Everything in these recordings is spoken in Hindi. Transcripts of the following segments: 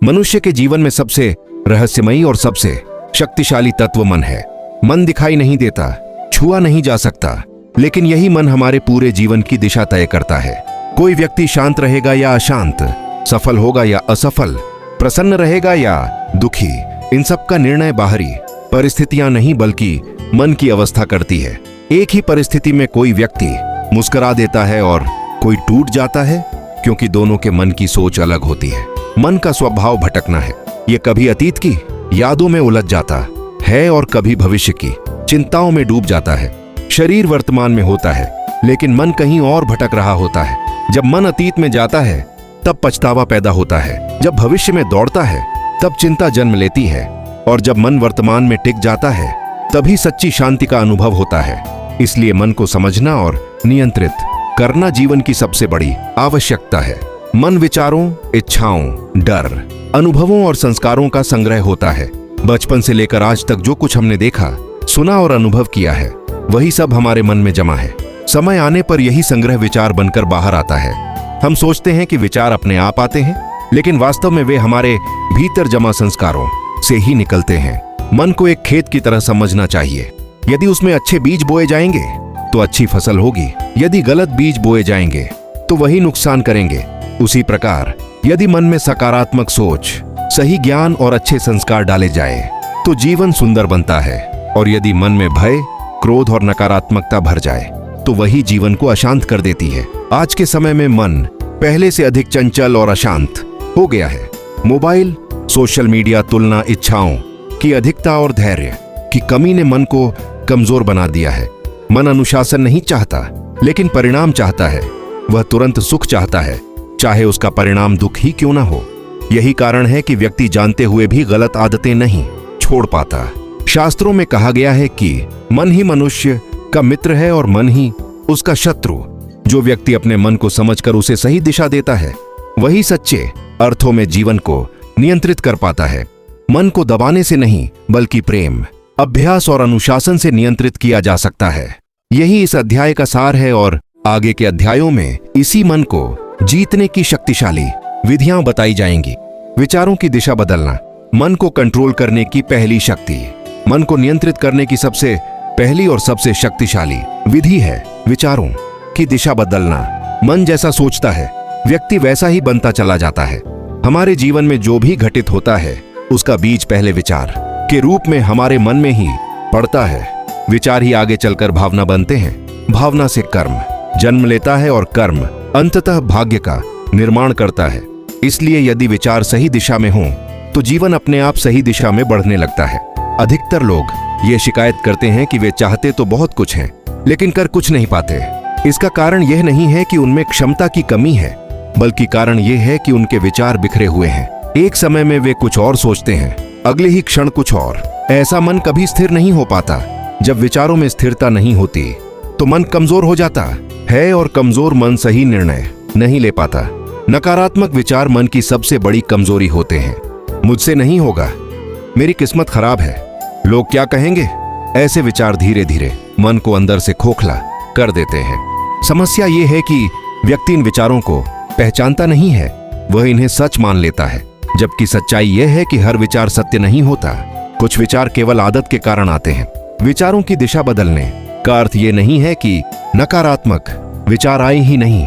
मनुष्य के जीवन में सबसे रहस्यमयी और सबसे शक्तिशाली तत्व मन है। मन दिखाई नहीं देता, छुआ नहीं जा सकता, लेकिन यही मन हमारे पूरे जीवन की दिशा तय करता है। कोई व्यक्ति शांत रहेगा या अशांत, सफल होगा या असफल, प्रसन्न रहेगा या दुखी, इन सब का निर्णय बाहरी परिस्थितियां नहीं बल्कि मन की अवस्था करती है। एक ही परिस्थिति में कोई व्यक्ति मुस्कुरा देता है और कोई टूट जाता है, क्योंकि दोनों के मन की सोच अलग होती है। मन का स्वभाव भटकना है। ये कभी अतीत की यादों में उलझ जाता है और कभी भविष्य की चिंताओं में डूब जाता है। शरीर वर्तमान में होता है, लेकिन मन कहीं और भटक रहा होता है। जब मन अतीत में जाता है तब पछतावा पैदा होता है, जब भविष्य में दौड़ता है तब चिंता जन्म लेती है, और जब मन वर्तमान में टिक जाता है तभी सच्ची शांति का अनुभव होता है। इसलिए मन को समझना और नियंत्रित करना जीवन की सबसे बड़ी आवश्यकता है। मन विचारों, इच्छाओं, डर, अनुभवों और संस्कारों का संग्रह होता है। बचपन से लेकर आज तक जो कुछ हमने देखा, सुना और अनुभव किया है, वही सब हमारे मन में जमा है। समय आने पर यही संग्रह विचार बनकर बाहर आता है। हम सोचते हैं कि विचार अपने आप आते हैं, लेकिन वास्तव में वे हमारे भीतर जमा संस्कारों से ही निकलते हैं। मन को एक खेत की तरह समझना चाहिए। यदि उसमें अच्छे बीज बोए जाएंगे तो अच्छी फसल होगी, यदि गलत बीज बोए जाएंगे तो वही नुकसान करेंगे। उसी प्रकार यदि मन में सकारात्मक सोच, सही ज्ञान और अच्छे संस्कार डाले जाए तो जीवन सुंदर बनता है, और यदि मन में भय, क्रोध और नकारात्मकता भर जाए तो वही जीवन को अशांत कर देती है। आज के समय में मन पहले से अधिक चंचल और अशांत हो गया है। मोबाइल, सोशल मीडिया, तुलना, इच्छाओं की अधिकता और धैर्य की कमी ने मन को कमजोर बना दिया है। मन अनुशासन नहीं चाहता, लेकिन परिणाम चाहता है। वह तुरंत सुख चाहता है, चाहे उसका परिणाम दुख ही क्यों ना हो। यही कारण है कि व्यक्ति जानते हुए भी गलत आदतें नहीं छोड़ पाता। शास्त्रों में कहा गया है कि मन ही मनुष्य का मित्र है और मन ही उसका शत्रु। जो व्यक्ति अपने मन को समझकर उसे सही दिशा देता है, वही सच्चे अर्थों में जीवन को नियंत्रित कर पाता है। मन को दबाने से नहीं, बल्कि प्रेम, अभ्यास और अनुशासन से नियंत्रित किया जा सकता है। यही इस अध्याय का सार है, और आगे के अध्यायों में इसी मन को जीतने की शक्तिशाली विधियां बताई जाएंगी। विचारों की दिशा बदलना मन को कंट्रोल करने की पहली शक्ति, मन को नियंत्रित करने की सबसे पहली और सबसे शक्तिशाली विधि है विचारों की दिशा बदलना। मन जैसा सोचता है, व्यक्ति वैसा ही बनता चला जाता है। हमारे जीवन में जो भी घटित होता है, उसका बीज पहले विचार के रूप में हमारे मन में ही पड़ता है। विचार ही आगे चलकर भावना बनते हैं, भावना से कर्म जन्म लेता है, और कर्म अंततः भाग्य का निर्माण करता है। इसलिए यदि विचार सही दिशा में हों तो जीवन अपने आप सही दिशा में बढ़ने लगता है। अधिकतर लोग ये शिकायत करते हैं कि वे चाहते तो बहुत कुछ हैं, लेकिन कर कुछ नहीं पाते। इसका कारण यह नहीं है कि उनमें क्षमता की कमी है, बल्कि कारण यह है कि उनके विचार बिखरे हुए हैं। एक समय में वे कुछ और सोचते हैं, अगले ही क्षण कुछ और। ऐसा मन कभी स्थिर नहीं हो पाता। जब विचारों में स्थिरता नहीं होती तो मन कमजोर हो जाता है, और कमजोर मन सही निर्णय नहीं ले पाता। नकारात्मक विचार मन की सबसे बड़ी कमजोरी होते हैं। मुझसे नहीं होगा, मेरी किस्मत खराब है, लोग क्या कहेंगे, ऐसे विचार धीरे धीरे मन को अंदर से खोखला कर देते हैं। समस्या ये है कि व्यक्ति इन विचारों को पहचानता नहीं है, वह इन्हें सच मान लेता है, जबकि सच्चाई यह है कि हर विचार सत्य नहीं होता। कुछ विचार केवल आदत के कारण आते हैं। विचारों की दिशा बदलने का अर्थ यह नहीं है कि नकारात्मक विचार आए ही नहीं।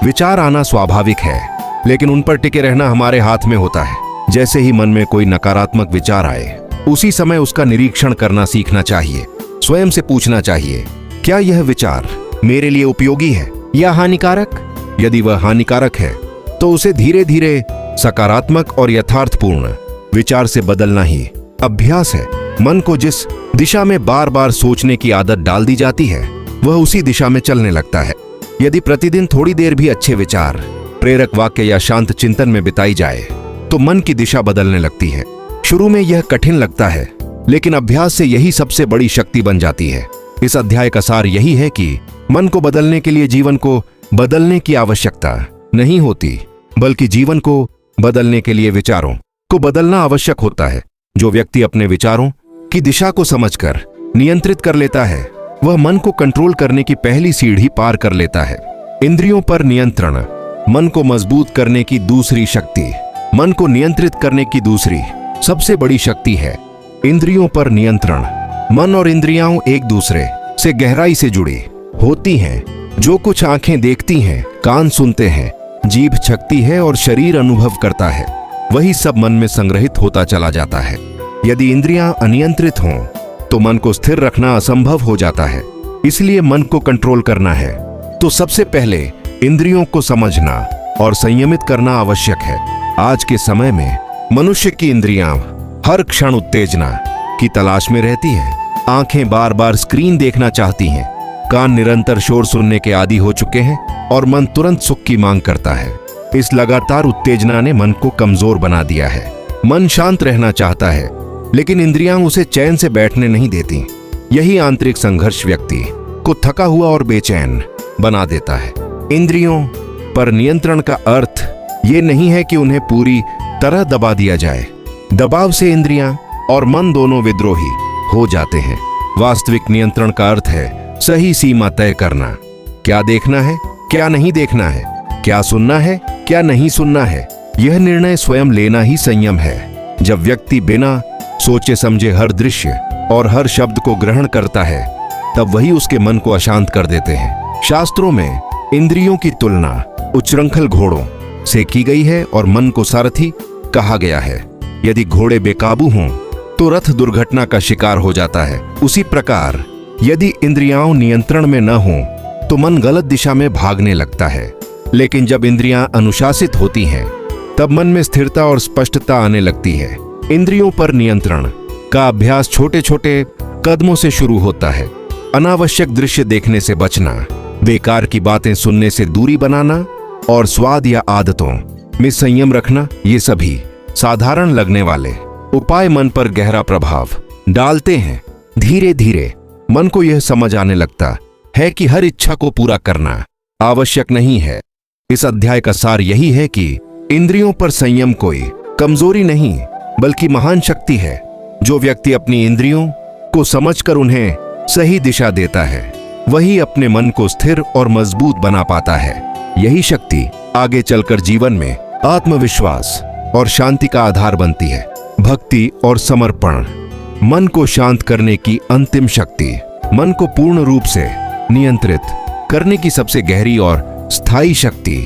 विचार आना स्वाभाविक है, लेकिन उन पर टिके रहना हमारे हाथ में होता है। जैसे ही मन में कोई नकारात्मक विचार आए, उसी समय उसका निरीक्षण करना सीखना चाहिए। स्वयं से पूछना चाहिए, क्या यह विचार मेरे लिए उपयोगी है या हानिकारक? यदि वह हानिकारक है तो उसे धीरे धीरे सकारात्मक और यथार्थपूर्ण विचार से बदलना ही अभ्यास है। मन को जिस दिशा में बार बार सोचने की आदत डाल दी जाती है, वह उसी दिशा में चलने लगता है। यदि प्रतिदिन थोड़ी देर भी अच्छे विचार, प्रेरक वाक्य या शांत चिंतन में बिताई जाए तो मन की दिशा बदलने लगती है। शुरू में यह कठिन लगता है, लेकिन अभ्यास से यही सबसे बड़ी शक्ति बन जाती है। इस अध्याय का सार यही है कि मन को बदलने के लिए जीवन को बदलने की आवश्यकता नहीं होती, बल्कि जीवन को बदलने के लिए विचारों को बदलना आवश्यक होता है। जो व्यक्ति अपने विचारों की दिशा को समझकर नियंत्रित कर लेता है, वह मन को कंट्रोल करने की पहली सीढ़ी पार कर लेता है। इंद्रियों पर नियंत्रण मन को मजबूत करने की दूसरी शक्ति मन को नियंत्रित करने की दूसरी सबसे बड़ी शक्ति है इंद्रियों पर नियंत्रण। मन और इंद्रियां एक दूसरे से गहराई से जुड़ी होती हैं। जो कुछ आंखें देखती हैं, कान सुनते हैं, जीभ चखती है और शरीर अनुभव करता है, वही सब मन में संग्रहित होता चला जाता है। यदि इंद्रियां अनियंत्रित हों तो मन को स्थिर रखना असंभव हो जाता है। इसलिए मन को कंट्रोल करना है तो सबसे पहले इंद्रियों को समझना और संयमित करना आवश्यक है। आज के समय में मनुष्य की इंद्रियां हर क्षण उत्तेजना की तलाश में रहती हैं। आंखें बार बार स्क्रीन देखना चाहती हैं, कान निरंतर शोर सुनने के आदी हो चुके हैं और मन तुरंत सुख की मांग करता है। इस लगातार उत्तेजना ने मन को कमजोर बना दिया है। मन शांत रहना चाहता है, लेकिन इंद्रियां उसे चैन से बैठने नहीं देती। यही आंतरिक संघर्ष व्यक्ति को थका हुआ और बेचैन बना देता है। इंद्रियों पर नियंत्रण का अर्थ ये नहीं है कि उन्हें पूरी तरह दबा दिया जाए। दबाव से इंद्रियां और मन दोनों विद्रोही हो जाते हैं। वास्तविक नियंत्रण का अर्थ है सही सीमा तय करना। क्या देखना है, क्या नहीं देखना है, क्या सुनना है, क्या नहीं सुनना है, यह निर्णय स्वयं लेना ही संयम है। जब व्यक्ति बिना सोचे समझे हर दृश्य और हर शब्द को ग्रहण करता है, तब वही उसके मन को अशांत कर देते हैं। शास्त्रों में इंद्रियों की तुलना उच्छृंखल घोड़ों से की गई है और मन को सारथी कहा गया है। यदि घोड़े बेकाबू हों तो रथ दुर्घटना का शिकार हो जाता है। उसी प्रकार यदि इंद्रियां नियंत्रण में न हों तो मन गलत दिशा में भागने लगता है। लेकिन जब इंद्रियां अनुशासित होती हैं, तब मन में स्थिरता और स्पष्टता आने लगती है। इंद्रियों पर नियंत्रण का अभ्यास छोटे छोटे कदमों से शुरू होता है। अनावश्यक दृश्य देखने से बचना, बेकार की बातें सुनने से दूरी बनाना और स्वाद या आदतों में संयम रखना, ये सभी साधारण लगने वाले उपाय मन पर गहरा प्रभाव डालते हैं। धीरे धीरे मन को यह समझ आने लगता है कि हर इच्छा को पूरा करना आवश्यक नहीं है। इस अध्याय का सार यही है कि इंद्रियों पर संयम कोई कमजोरी नहीं बल्कि महान शक्ति है। जो व्यक्ति अपनी इंद्रियों को समझकर उन्हें सही दिशा देता है, वही अपने मन को स्थिर और मजबूत बना पाता है। यही शक्ति आगे चलकर जीवन में आत्मविश्वास और शांति का आधार बनती है। भक्ति और समर्पण मन को शांत करने की अंतिम शक्ति। मन को पूर्ण रूप से नियंत्रित करने की सबसे गहरी और स्थायी शक्ति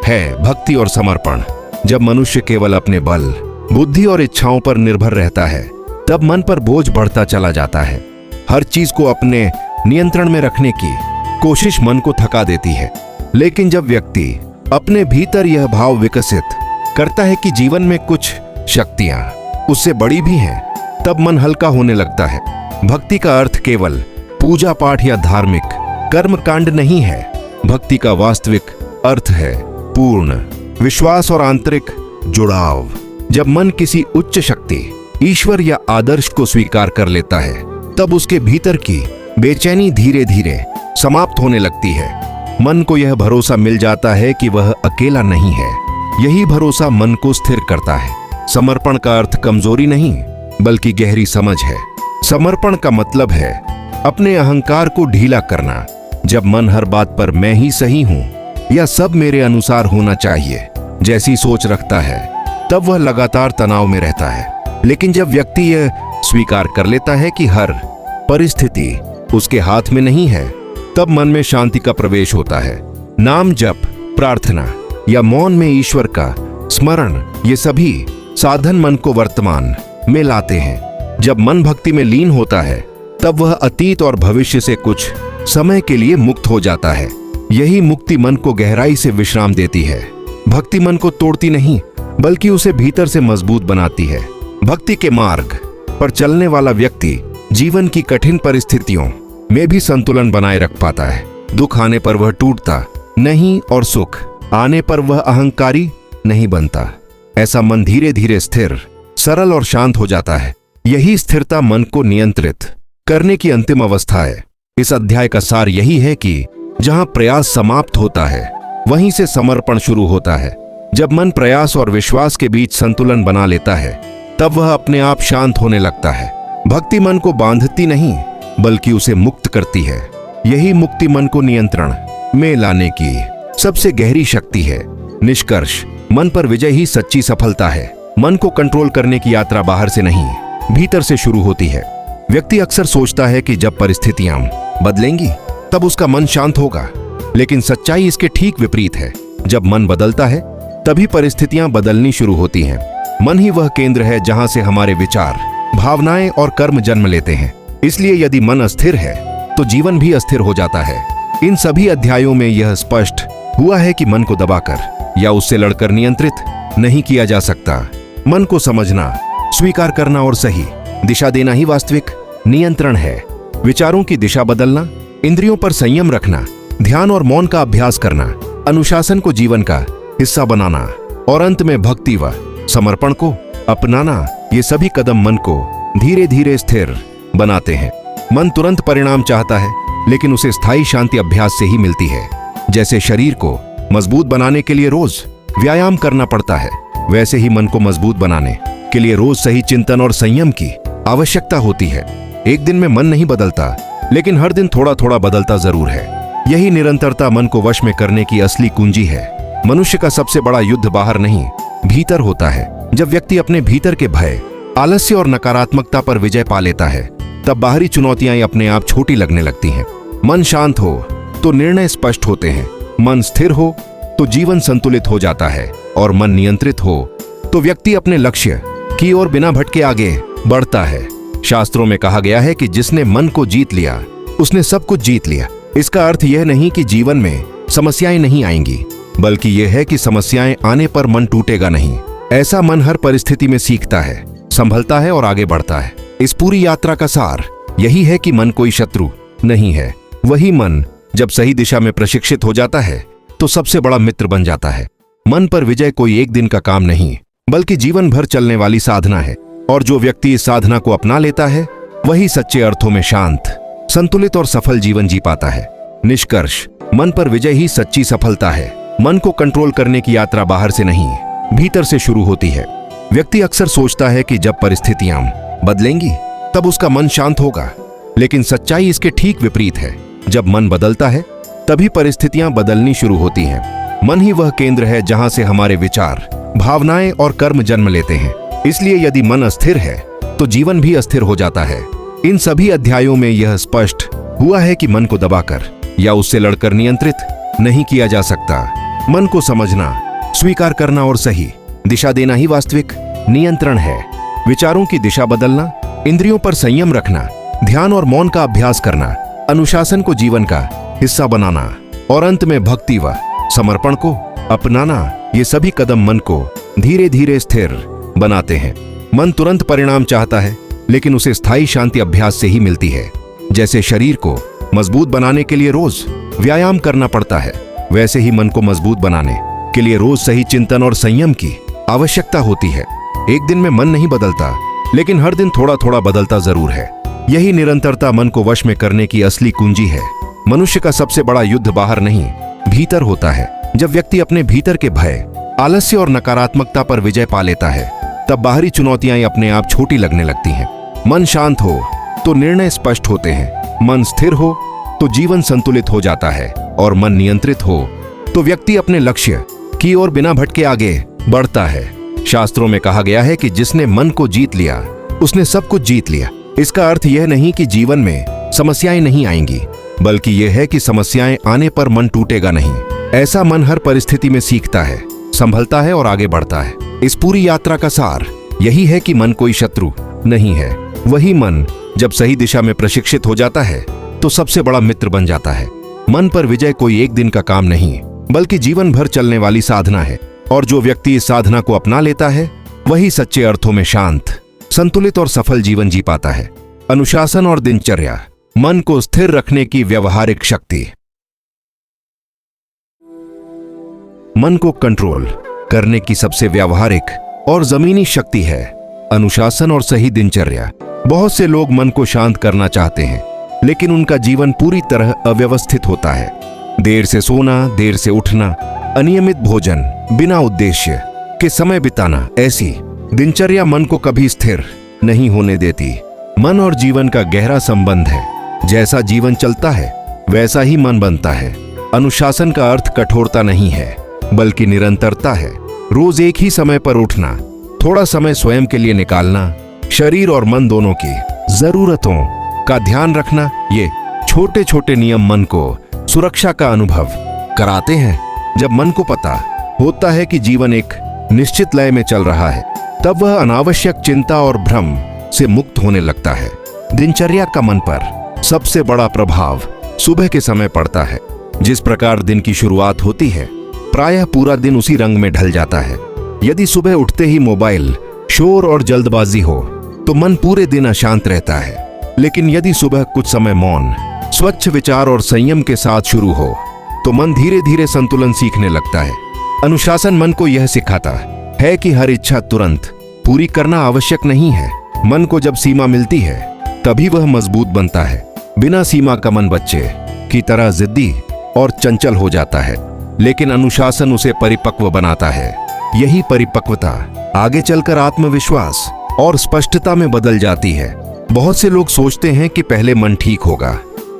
है भक्ति और समर्पण। जब मनुष्य केवल अपने बल, बुद्धि और इच्छाओं पर निर्भर रहता है, तब मन पर बोझ बढ़ता चला जाता है। हर चीज को अपने नियंत्रण में रखने की कोशिश मन को थका देती है। लेकिन जब व्यक्ति अपने भीतर यह भाव विकसित करता है कि जीवन में कुछ शक्तियां उससे बड़ी भी हैं, तब मन हल्का होने लगता है। भक्ति का अर्थ केवल पूजा पाठ या धार्मिक कर्म कांड नहीं है। भक्ति का वास्तविक अर्थ है पूर्ण विश्वास और आंतरिक जुड़ाव। जब मन किसी उच्च शक्ति, ईश्वर या आदर्श को स्वीकार कर लेता है, तब उसके भीतर की बेचैनी धीरे धीरे समाप्त होने लगती है। मन को यह भरोसा मिल जाता है कि वह अकेला नहीं है। यही भरोसा मन को स्थिर करता है। समर्पण का अर्थ कमजोरी नहीं बल्कि गहरी समझ है। समर्पण का मतलब है अपने अहंकार को ढीला करना। जब मन हर बात पर मैं ही सही हूं या सब मेरे अनुसार होना चाहिए जैसी सोच रखता है, तब वह लगातार तनाव में रहता है। लेकिन जब व्यक्ति यह स्वीकार कर लेता है कि हर परिस्थिति उसके हाथ में नहीं है, तब मन में शांति का प्रवेश होता है। नाम जप, प्रार्थना या मौन में ईश्वर का स्मरण, ये सभी साधन मन को वर्तमान में लाते हैं। जब मन भक्ति में लीन होता है, तब वह अतीत और भविष्य से कुछ समय के लिए मुक्त हो जाता है। यही मुक्ति मन को गहराई से विश्राम देती है। भक्ति मन को तोड़ती नहीं बल्कि उसे भीतर से मजबूत बनाती है। भक्ति के मार्ग पर चलने वाला व्यक्ति जीवन की कठिन परिस्थितियों में भी संतुलन बनाए रख पाता है। दुख आने पर वह टूटता नहीं और सुख आने पर वह अहंकारी नहीं बनता। ऐसा मन धीरे धीरे स्थिर, सरल और शांत हो जाता है। यही स्थिरता मन को नियंत्रित करने की अंतिम अवस्था है। इस अध्याय का सार यही है कि जहां प्रयास समाप्त होता है, वहीं से समर्पण शुरू होता है। जब मन प्रयास और विश्वास के बीच संतुलन बना लेता है, तब वह अपने आप शांत होने लगता है। भक्ति मन को बांधती नहीं बल्कि उसे मुक्त करती है। यही मुक्ति मन को नियंत्रण में लाने की सबसे गहरी शक्ति है। निष्कर्ष, मन पर विजय ही सच्ची सफलता है। मन को कंट्रोल करने की यात्रा बाहर से नहीं, भीतर से शुरू होती है। व्यक्ति अक्सर सोचता है कि जब परिस्थितियां बदलेंगी तब उसका मन शांत होगा, लेकिन सच्चाई इसके ठीक विपरीत है। जब मन बदलता है तभी परिस्थितियां बदलनी शुरू होती हैं। मन ही वह केंद्र है जहां से हमारे विचार, भावनाएं और कर्म जन्म लेते हैं। इसलिए यदि मन अस्थिर है तो जीवन भी अस्थिर हो जाता है। इन सभी अध्यायों में यह स्पष्ट हुआ है कि मन को दबाकर या उससे लड़कर नियंत्रित नहीं किया जा सकता। मन को समझना, स्वीकार करना और सही दिशा देना ही वास्तविक नियंत्रण है। विचारों की दिशा बदलना, इंद्रियों पर संयम रखना, ध्यान और मौन का अभ्यास करना, अनुशासन को जीवन का हिस्सा बनाना और अंत में भक्ति व समर्पण को अपनाना, ये सभी कदम मन को धीरे धीरे स्थिर बनाते हैं। मन तुरंत परिणाम चाहता है, लेकिन उसे स्थायी शांति अभ्यास से ही मिलती है। जैसे शरीर को मजबूत बनाने के लिए रोज व्यायाम करना पड़ता है, वैसे ही मन को मजबूत बनाने के लिए रोज सही चिंतन और संयम की आवश्यकता होती है। एक दिन में मन नहीं बदलता, लेकिन हर दिन थोड़ा थोड़ा बदलता जरूर है। यही निरंतरता मन को वश में करने की असली कुंजी है। मनुष्य का सबसे बड़ा युद्ध बाहर नहीं, भीतर होता है। जब व्यक्ति अपने भीतर के भय, आलस्य और नकारात्मकता पर विजय पा लेता है, तब बाहरी चुनौतियां अपने आप छोटी लगने लगती हैं। मन शांत हो तो निर्णय स्पष्ट होते हैं, मन स्थिर हो तो जीवन संतुलित हो जाता है, और मन नियंत्रित हो तो व्यक्ति अपने लक्ष्य की ओर बिना भटके आगे बढ़ता है। शास्त्रों में कहा गया है कि जिसने मन को जीत लिया उसने सब कुछ जीत लिया। इसका अर्थ यह नहीं कि जीवन में समस्याएं नहीं आएंगी, बल्कि यह है कि समस्याएं आने पर मन टूटेगा नहीं। ऐसा मन हर परिस्थिति में सीखता है, संभलता है और आगे बढ़ता है। इस पूरी यात्रा का सार यही है कि मन कोई शत्रु नहीं है। वही मन जब सही दिशा में प्रशिक्षित हो जाता है तो सबसे बड़ा मित्र बन जाता है। मन पर विजय कोई एक दिन का काम नहीं, बल्कि जीवन भर चलने वाली साधना है, और जो व्यक्ति इस साधना को अपना लेता है वही सच्चे अर्थों में शांत, संतुलित और सफल जीवन जी पाता है। निष्कर्ष, मन पर विजय ही सच्ची सफलता है। मन को कंट्रोल करने की यात्रा बाहर से नहीं, भीतर से शुरू होती है। व्यक्ति अक्सर सोचता है कि जब परिस्थितियां बदलेंगी तब उसका मन शांत होगा, लेकिन सच्चाई इसके ठीक विपरीत है। जब मन बदलता है तभी परिस्थितियां बदलनी शुरू होती हैं। मन ही वह केंद्र है जहां से हमारे विचार, भावनाएं और कर्म जन्म लेते हैं। इसलिए यदि मन अस्थिर है तो जीवन भी अस्थिर हो जाता है। इन सभी अध्यायों में यह स्पष्ट हुआ है कि मन को दबाकर या उससे लड़कर नियंत्रित नहीं किया जा सकता। मन को समझना, स्वीकार करना और सही दिशा देना ही वास्तविक नियंत्रण है। विचारों की दिशा बदलना, इंद्रियों पर संयम रखना, ध्यान और मौन का अभ्यास करना, अनुशासन को जीवन का हिस्सा बनाना और अंत में भक्ति व समर्पण को अपनाना, ये सभी कदम मन को धीरे धीरे स्थिर बनाते हैं। मन तुरंत परिणाम चाहता है, लेकिन उसे स्थायी शांति अभ्यास से ही मिलती है। जैसे शरीर को मजबूत बनाने के लिए रोज व्यायाम करना पड़ता है, वैसे ही मन को मजबूत बनाने के लिए रोज सही चिंतन और संयम की आवश्यकता होती है। एक दिन में मन नहीं बदलता, लेकिन हर दिन थोड़ा थोड़ा बदलता जरूर है। यही निरंतरता मन को वश में करने की असली कुंजी है। मनुष्य का सबसे बड़ा युद्ध बाहर नहीं, भीतर होता है। जब व्यक्ति अपने भीतर के भय, आलस्य और नकारात्मकता पर विजय पा लेता है, तब बाहरी चुनौतियां अपने आप छोटी लगने लगती हैं। मन शांत हो तो निर्णय स्पष्ट होते हैं, मन स्थिर हो तो जीवन संतुलित हो जाता है, और मन नियंत्रित हो तो व्यक्ति अपने लक्ष्य की ओर बिना भटके आगे बढ़ता है। शास्त्रों में कहा गया है कि जिसने मन को जीत लिया उसने सब कुछ जीत लिया। इसका अर्थ यह नहीं कि जीवन में समस्याएं नहीं आएंगी, बल्कि यह है कि समस्याएं आने पर मन टूटेगा नहीं। ऐसा मन हर परिस्थिति में सीखता है, संभलता है और आगे बढ़ता है। इस पूरी यात्रा का सार यही है कि मन कोई शत्रु नहीं है। वही मन जब सही दिशा में प्रशिक्षित हो जाता है तो सबसे बड़ा मित्र बन जाता है। मन पर विजय कोई एक दिन का काम नहीं, बल्कि जीवन भर चलने वाली साधना है, और जो व्यक्ति इस साधना को अपना लेता है वही सच्चे अर्थों में शांत, संतुलित और सफल जीवन जी पाता है। अनुशासन और दिनचर्या, मन को स्थिर रखने की व्यवहारिक शक्ति। मन को कंट्रोल करने की सबसे व्यवहारिक और जमीनी शक्ति है अनुशासन और सही दिनचर्या। बहुत से लोग मन को शांत करना चाहते हैं, लेकिन उनका जीवन पूरी तरह अव्यवस्थित होता है। देर से सोना, देर से उठना, अनियमित भोजन, बिना उद्देश्य के समय बिताना, ऐसी दिनचर्या मन को कभी स्थिर नहीं होने देती। मन और जीवन का गहरा संबंध है। जैसा जीवन चलता है वैसा ही मन बनता है। अनुशासन का अर्थ कठोरता नहीं है, बल्कि निरंतरता है। रोज एक ही समय पर उठना, थोड़ा समय स्वयं के लिए निकालना, शरीर और मन दोनों की जरूरतों का ध्यान रखना, ये छोटे छोटे नियम मन को सुरक्षा का अनुभव कराते हैं। जब मन को पता होता है कि जीवन एक निश्चित लय में चल रहा है, तब वह अनावश्यक चिंता और भ्रम से मुक्त होने लगता है। दिनचर्या का मन पर सबसे बड़ा प्रभाव सुबह के समय पड़ता है। जिस प्रकार दिन की शुरुआत होती है, प्रायः पूरा दिन उसी रंग में ढल जाता है। यदि सुबह उठते ही मोबाइल, शोर और जल्दबाजी हो तो मन पूरे दिन अशांत रहता है। लेकिन यदि सुबह कुछ समय मौन, स्वच्छ विचार और संयम के साथ शुरू हो तो मन धीरे धीरे संतुलन सीखने लगता है। अनुशासन मन को यह सिखाता है कि हर इच्छा तुरंत पूरी करना आवश्यक नहीं है। मन को जब सीमा मिलती है तभी वह मजबूत बनता है। बिना सीमा का मन बच्चे की तरह जिद्दी और चंचल हो जाता है, लेकिन अनुशासन उसे परिपक्व बनाता है। यही परिपक्वता आगे चलकर आत्मविश्वास और स्पष्टता में बदल जाती है। बहुत से लोग सोचते हैं कि पहले मन ठीक होगा,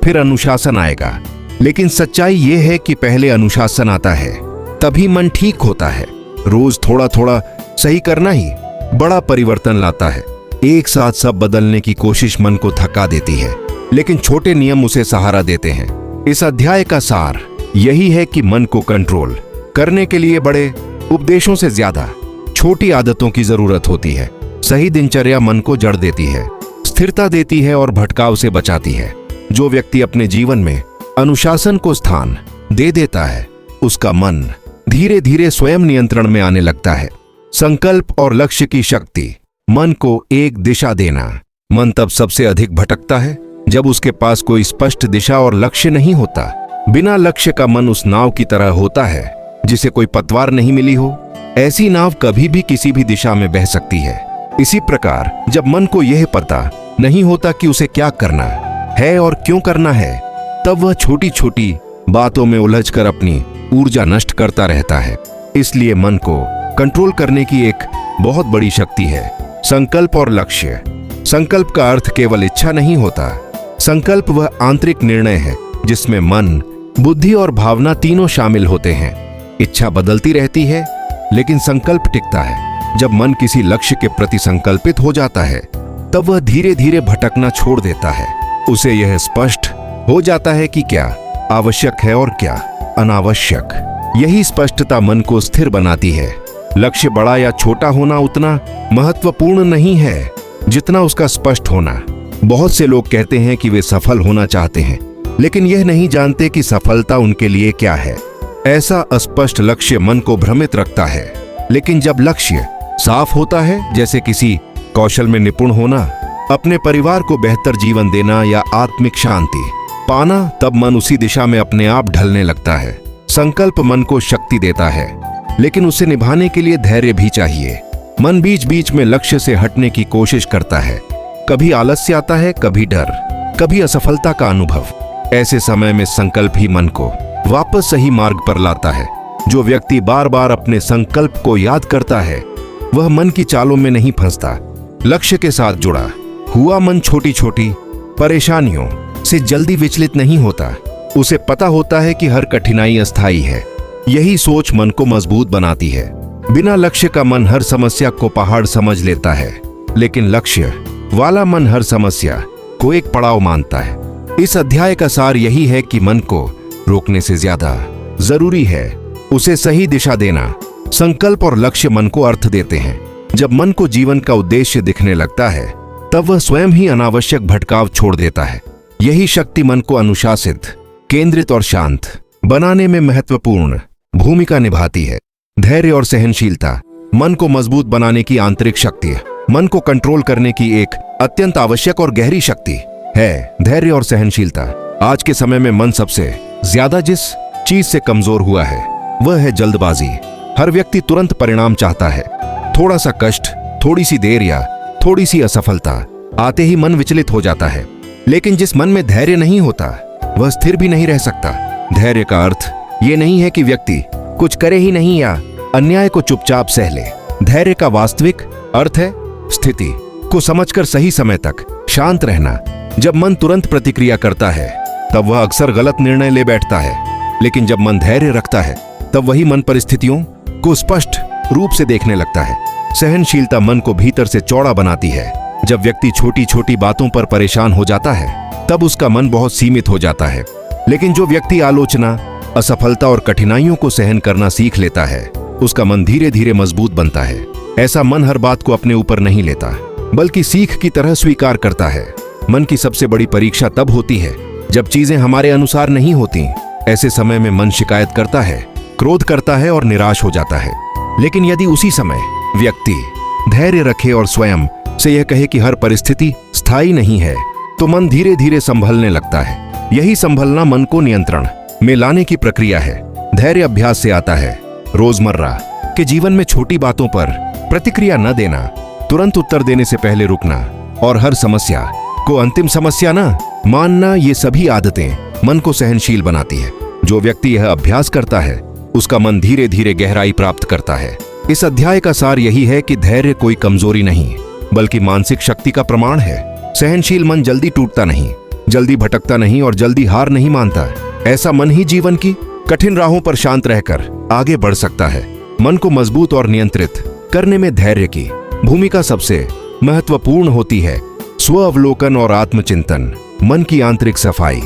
फिर अनुशासन आएगा, लेकिन सच्चाई यह है कि पहले अनुशासन आता है, तभी मन ठीक होता है। रोज थोड़ा थोड़ा सही करना ही बड़ा परिवर्तन लाता है। एक साथ सब बदलने की कोशिश मन को थका देती है, लेकिन छोटे नियम उसे सहारा देते हैं। इस अध्याय का सार यही है कि मन को कंट्रोल करने के लिए बड़े उपदेशों से ज्यादा छोटी आदतों की जरूरत होती है। सही दिनचर्या मन को जड़ देती है, स्थिरता देती है और भटकाव से बचाती है। जो व्यक्ति अपने जीवन में अनुशासन को स्थान दे देता है, उसका मन धीरे धीरे स्वयं नियंत्रण में आने लगता है। संकल्प और लक्ष्य की शक्ति मन को एक दिशा देना। मन तब सबसे अधिक भटकता है जब उसके पास कोई स्पष्ट दिशा और लक्ष्य नहीं होता। बिना लक्ष्य का मन उस नाव की तरह होता है जिसे कोई पतवार नहीं मिली हो। ऐसी नाव कभी भी किसी भी दिशा में बह सकती है। इसी प्रकार जब मन को यह पता नहीं होता कि उसे क्या करना है और क्यों करना है, तब वह छोटी छोटी बातों में उलझकर अपनी ऊर्जा नष्ट करता रहता है। इसलिए मन को कंट्रोल करने की एक बहुत बड़ी शक्ति है, संकल्प और लक्ष्य। संकल्प का अर्थ केवल इच्छा नहीं होता। संकल्प वह आंतरिक निर्णय है जिसमें मन, बुद्धि और भावना तीनों शामिल होते हैं। इच्छा बदलती रहती है, लेकिन संकल्प टिकता है। जब मन किसी लक्ष्य के प्रति संकल्पित हो जाता है, तब वह धीरे धीरे भटकना छोड़ देता है। उसे यह स्पष्ट हो जाता है कि क्या आवश्यक है और क्या अनावश्यक। यही स्पष्टता मन को स्थिर बनाती है। लक्ष्य बड़ा या छोटा होना उतना महत्वपूर्ण नहीं है जितना उसका स्पष्ट होना। बहुत से लोग कहते हैं कि वे सफल होना चाहते हैं, लेकिन यह नहीं जानते कि सफलता उनके लिए क्या है। ऐसा अस्पष्ट लक्ष्य मन को भ्रमित रखता है। लेकिन जब लक्ष्य साफ होता है, जैसे किसी कौशल में निपुण होना, अपने परिवार को बेहतर जीवन देना या आत्मिक शांति पाना, तब मन उसी दिशा में अपने आप ढलने लगता है। संकल्प मन को शक्ति देता है, लेकिन उसे निभाने के लिए धैर्य भी चाहिए। मन बीच बीच में लक्ष्य से हटने की कोशिश करता है। कभी आलस्य आता है, कभी डर, कभी असफलता का अनुभव। ऐसे समय में संकल्प ही मन को वापस सही मार्ग पर लाता है। जो व्यक्ति बार बार अपने संकल्प को याद करता है, वह मन की चालों में नहीं फंसता। लक्ष्य के साथ जुड़ा हुआ मन छोटी छोटी परेशानियों से जल्दी विचलित नहीं होता। उसे पता होता है कि हर कठिनाई अस्थायी है। यही सोच मन को मजबूत बनाती है। बिना लक्ष्य का मन हर समस्या को पहाड़ समझ लेता है, लेकिन लक्ष्य वाला मन हर समस्या को एक पड़ाव मानता है। इस अध्याय का सार यही है कि मन को रोकने से ज्यादा जरूरी है उसे सही दिशा देना। संकल्प और लक्ष्य मन को अर्थ देते हैं। जब मन को जीवन का उद्देश्य दिखने लगता है, तब वह स्वयं ही अनावश्यक भटकाव छोड़ देता है। यही शक्ति मन को अनुशासित, केंद्रित और शांत बनाने में महत्वपूर्ण भूमिका निभाती है। धैर्य और सहनशीलता मन को मजबूत बनाने की आंतरिक शक्ति है। मन को कंट्रोल करने की एक अत्यंत आवश्यक और गहरी शक्ति है धैर्य और सहनशीलता। आज के समय में मन सबसे ज्यादा जिस चीज से कमजोर हुआ है, वह है जल्दबाजी। हर व्यक्ति तुरंत परिणाम चाहता है। थोड़ा सा कष्ट, थोड़ी सी देर या थोड़ी सी असफलता आते ही मन विचलित हो जाता है। लेकिन जिस मन में धैर्य नहीं होता, वह स्थिर भी नहीं रह सकता। धैर्य का अर्थ ये नहीं है कि व्यक्ति कुछ करे ही नहीं या अन्याय को चुपचाप सह ले। धैर्य का वास्तविक अर्थ है स्थिति को समझकर सही समय तक शांत रहना। जब मन तुरंत प्रतिक्रिया करता है, तब वह अक्सर गलत निर्णय ले बैठता है। लेकिन जब मन धैर्य रखता है, तब वही मन परिस्थितियों को स्पष्ट रूप से देखने लगता है। सहनशीलता मन को भीतर से चौड़ा बनाती है। जब व्यक्ति छोटी छोटी बातों पर परेशान हो जाता है तब उसका मन बहुत सीमित हो जाता है। लेकिन जो व्यक्ति आलोचना, असफलता और कठिनाइयों को सहन करना सीख लेता है उसका मन धीरे धीरे मजबूत बनता है। ऐसा मन हर बात को अपने ऊपर नहीं लेता बल्कि सीख की तरह स्वीकार करता है। मन की सबसे बड़ी परीक्षा तब होती है जब चीजें हमारे अनुसार नहीं होती। ऐसे समय में मन शिकायत करता है, क्रोध करता है और निराश हो जाता है। लेकिन यदि उसी समय व्यक्ति धैर्य रखे और स्वयं से यह कहे कि हर परिस्थिति स्थायी नहीं है तो मन धीरे धीरे संभलने लगता है। यही संभलना मन को नियंत्रण में लाने की प्रक्रिया है। धैर्य अभ्यास से आता है। रोजमर्रा के जीवन में छोटी बातों पर प्रतिक्रिया न देना, तुरंत उत्तर देने से पहले रुकना और हर समस्या को अंतिम समस्या न मानना, ये सभी आदतें मन को सहनशील बनाती है। जो व्यक्ति यह अभ्यास करता है उसका मन धीरे धीरे गहराई प्राप्त करता है। इस अध्याय का सार यही है कि धैर्य कोई कमजोरी नहीं बल्कि मानसिक शक्ति का प्रमाण है। सहनशील मन जल्दी टूटता नहीं, जल्दी भटकता नहीं और जल्दी हार नहीं मानता। ऐसा मन ही जीवन की कठिन राहों पर शांत रहकर आगे बढ़ सकता है। मन को मजबूत और नियंत्रित करने में धैर्य की भूमिका सबसे महत्वपूर्ण होती है। स्व अवलोकन और आत्मचिंतन, मन की आंतरिक सफाई।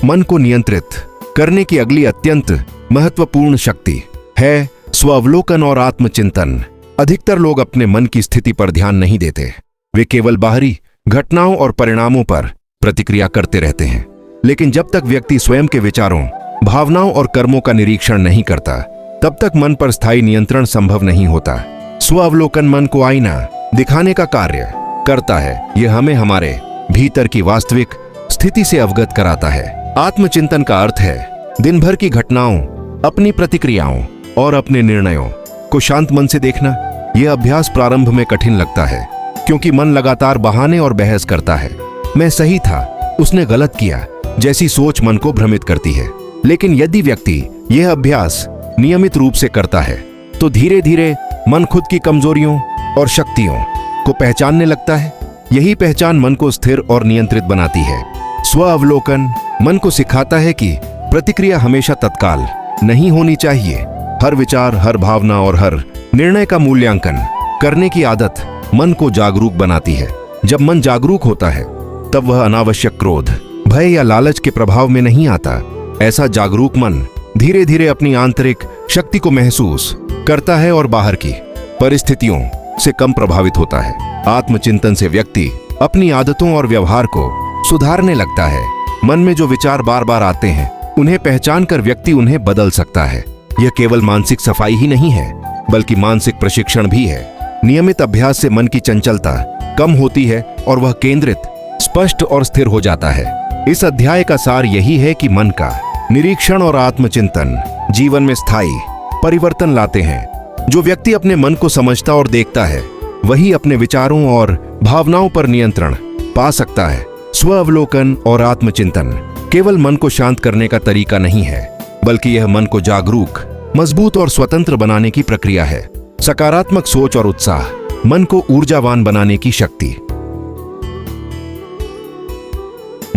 मन को नियंत्रित करने की अगली अत्यंत महत्वपूर्ण शक्ति है स्वावलोकन और आत्मचिंतन। अधिकतर लोग अपने मन की स्थिति पर ध्यान नहीं देते। वे केवल बाहरी घटनाओं और परिणामों पर प्रतिक्रिया करते रहते हैं। लेकिन जब तक व्यक्ति स्वयं के विचारों, भावनाओं और कर्मों का निरीक्षण नहीं करता तब तक मन पर स्थायी नियंत्रण संभव नहीं होता। स्वावलोकन मन को आईना दिखाने का कार्य करता है। यह हमें हमारे भीतर की वास्तविक स्थिति से अवगत कराता है। आत्मचिंतन का अर्थ है दिन भर की घटनाओं, अपनी प्रतिक्रियाओं और अपने निर्णयों को शांत मन से देखना। यह अभ्यास प्रारंभ में कठिन लगता है क्योंकि मन लगातार बहाने और बहस करता है। मैं सही था, उसने गलत किया जैसी सोच मन को भ्रमित करती है। लेकिन यदि व्यक्ति यह अभ्यास नियमित रूप से करता है तो धीरे धीरे मन खुद की कमजोरियों और शक्तियों को पहचानने लगता है। यही पहचान मन को स्थिर और नियंत्रित बनाती है। स्व अवलोकन मन को सिखाता है कि प्रतिक्रिया हमेशा तत्काल नहीं होनी चाहिए। हर विचार, हर भावना और हर निर्णय का मूल्यांकन करने की आदत मन को जागरूक बनाती है। जब मन जागरूक होता है तब वह अनावश्यक क्रोध, भय या लालच के प्रभाव में नहीं आता। ऐसा जागरूक मन धीरे धीरे अपनी आंतरिक शक्ति को महसूस करता है और बाहर की परिस्थितियों से कम प्रभावित होता है। आत्मचिंतन से व्यक्ति अपनी आदतों और व्यवहार को सुधारने लगता है। मन में जो विचार बार बार आते हैं उन्हें पहचान कर व्यक्ति उन्हें बदल सकता है। यह केवल मानसिक सफाई ही नहीं है बल्कि मानसिक प्रशिक्षण भी है। नियमित अभ्यास से मन की चंचलता कम होती है और वह केंद्रित, स्पष्ट और स्थिर हो जाता है। इस अध्याय का सार यही है कि मन का निरीक्षण और आत्मचिंतन जीवन में स्थायी परिवर्तन लाते हैं। जो व्यक्ति अपने मन को समझता और देखता है वही अपने विचारों और भावनाओं पर नियंत्रण पा सकता है। स्व अवलोकन और आत्मचिंतन केवल मन को शांत करने का तरीका नहीं है बल्कि यह मन को जागरूक, मजबूत और स्वतंत्र बनाने की प्रक्रिया है। सकारात्मक सोच और उत्साह, मन को ऊर्जावान बनाने की शक्ति।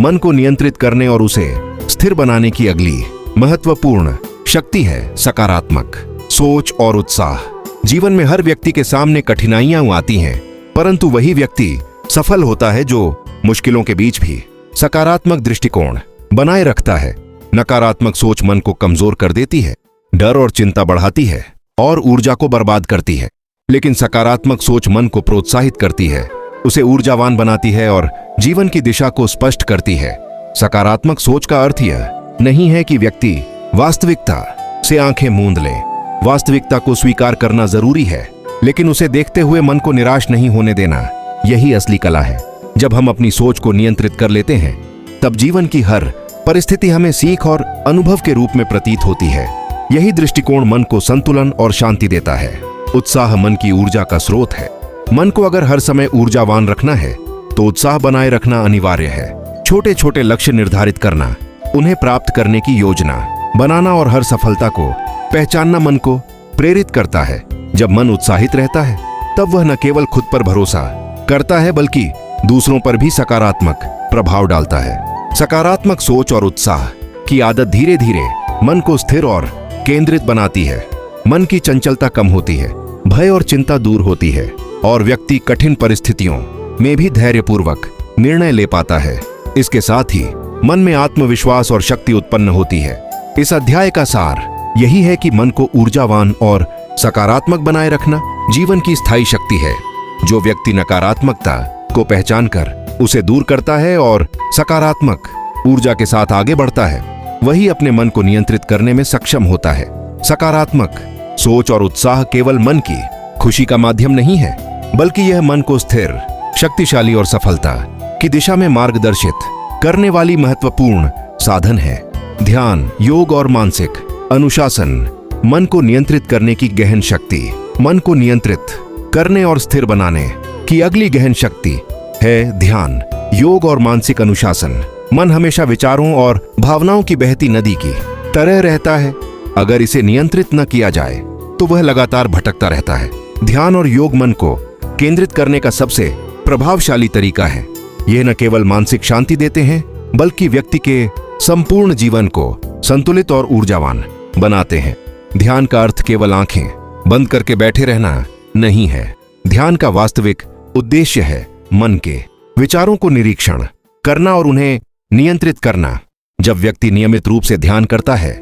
मन को नियंत्रित करने और उसे स्थिर बनाने की अगली महत्वपूर्ण शक्ति है सकारात्मक सोच और उत्साह। जीवन में हर व्यक्ति के सामने कठिनाइयां आती हैं, परंतु वही व्यक्ति सफल होता है जो मुश्किलों के बीच भी सकारात्मक दृष्टिकोण बनाए रखता है। नकारात्मक सोच मन को कमजोर कर देती है, डर और चिंता बढ़ाती है और ऊर्जा को बर्बाद करती है। लेकिन सकारात्मक सोच मन को प्रोत्साहित करती है, उसे ऊर्जावान बनाती है और जीवन की दिशा को स्पष्ट करती है। सकारात्मक सोच का अर्थ यह नहीं है कि व्यक्ति वास्तविकता से आंखें मूंद ले। वास्तविकता को स्वीकार करना जरूरी है, लेकिन उसे देखते हुए मन को निराश नहीं होने देना, यही असली कला है। जब हम अपनी सोच को नियंत्रित कर लेते हैं तब जीवन की हर परिस्थिति हमें सीख और अनुभव के रूप में प्रतीत होती है। यही दृष्टिकोण मन को संतुलन और शांति देता है। उत्साह मन की ऊर्जा का स्रोत है। मन को अगर हर समय ऊर्जावान रखना है तो उत्साह बनाए रखना अनिवार्य है। छोटे छोटे लक्ष्य निर्धारित करना, उन्हें प्राप्त करने की योजना बनाना और हर सफलता को पहचानना मन को प्रेरित करता है। जब मन उत्साहित रहता है तब वह न केवल खुद पर भरोसा करता है बल्कि दूसरों पर भी सकारात्मक प्रभाव डालता है। सकारात्मक सोच और उत्साह की आदत धीरे धीरे मन को स्थिर और केंद्रित बनाती है। मन की चंचलता कम होती है, भय और चिंता दूर होती है और व्यक्ति कठिन परिस्थितियों में भी धैर्यपूर्वक निर्णय ले पाता है। इसके साथ ही मन में आत्मविश्वास और शक्ति उत्पन्न होती है। इस अध्याय का सार यही है कि मन को ऊर्जावान और सकारात्मक बनाए रखना जीवन की स्थायी शक्ति है। जो व्यक्ति नकारात्मकता को पहचानकर उसे दूर करता है और सकारात्मक ऊर्जा के साथ आगे बढ़ता है, वही अपने मन को नियंत्रित करने में सक्षम होता है। सकारात्मक सोच और उत्साह केवल मन की खुशी का माध्यम नहीं है, बल्कि यह मन को स्थिर, शक्तिशाली और सफलता की दिशा में मार्गदर्शित करने वाली महत्वपूर्ण साधन है। ध्यान, योग और मानसिक अनुशासन मन को नियंत्रित करने की गहन शक्ति, मन को नियंत्रित करने और स्थिर बनाने की अगली गहन शक्ति है ध्यान, योग और मानसिक अनुशासन। मन हमेशा विचारों और भावनाओं की बहती नदी की तरह रहता है। अगर इसे नियंत्रित न किया जाए तो वह लगातार भटकता रहता है। ध्यान और योग मन को केंद्रित करने का सबसे प्रभावशाली तरीका है। यह न केवल मानसिक शांति देते हैं, बल्कि व्यक्ति के संपूर्ण जीवन को संतुलित और ऊर्जावान बनाते हैं। ध्यान का अर्थ केवल आंखें बंद करके बैठे रहना नहीं है। ध्यान का वास्तविक उद्देश्य है मन के विचारों को निरीक्षण करना और उन्हें नियंत्रित करना। जब व्यक्ति नियमित रूप से ध्यान करता है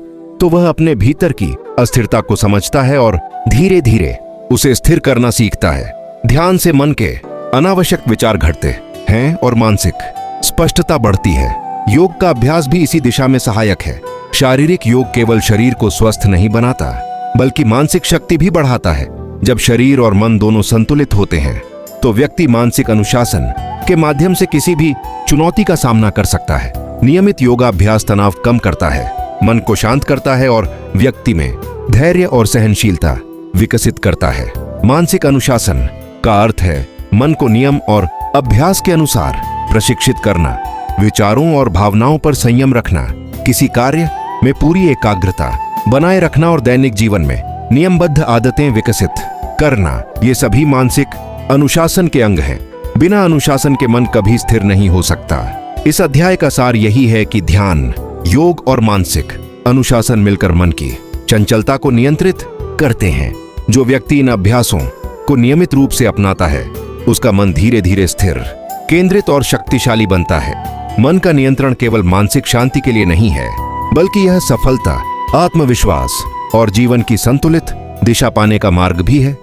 तो वह अपने भीतर की अस्थिरता को समझता है और धीरे धीरे उसे स्थिर करना सीखता है। ध्यान से मन के अनावश्यक विचार घटते हैं और मानसिक स्पष्टता बढ़ती है। योग का अभ्यास भी इसी दिशा में सहायक है। शारीरिक योग केवल शरीर को स्वस्थ नहीं बनाता, बल्कि मानसिक शक्ति भी बढ़ाता है। जब शरीर और मन दोनों संतुलित होते हैं तो व्यक्ति मानसिक अनुशासन के माध्यम से किसी भी चुनौती का सामना कर सकता है। नियमित योगाभ्यास तनाव कम करता है, मन को शांत करता है और व्यक्ति में धैर्य और सहनशीलता विकसित करता है। मानसिक अनुशासन का अर्थ है मन को नियम और अभ्यास के अनुसार प्रशिक्षित करना, विचारों और भावनाओं पर संयम रखना, किसी कार्य में पूरी एकाग्रता बनाए रखना और दैनिक जीवन में नियमबद्ध आदतें विकसित करना। ये सभी मानसिक अनुशासन के अंग हैं। बिना अनुशासन के मन कभी स्थिर नहीं हो सकता। इस अध्याय का सार यही है कि ध्यान, योग और मानसिक अनुशासन मिलकर मन की चंचलता को नियंत्रित करते हैं। जो व्यक्ति इन अभ्यासों को नियमित रूप से अपनाता है, उसका मन धीरे धीरे स्थिर, केंद्रित और शक्तिशाली बनता है। मन का नियंत्रण केवल मानसिक शांति के लिए नहीं है, बल्कि यह सफलता, आत्मविश्वास और जीवन की संतुलित दिशा पाने का मार्ग भी है।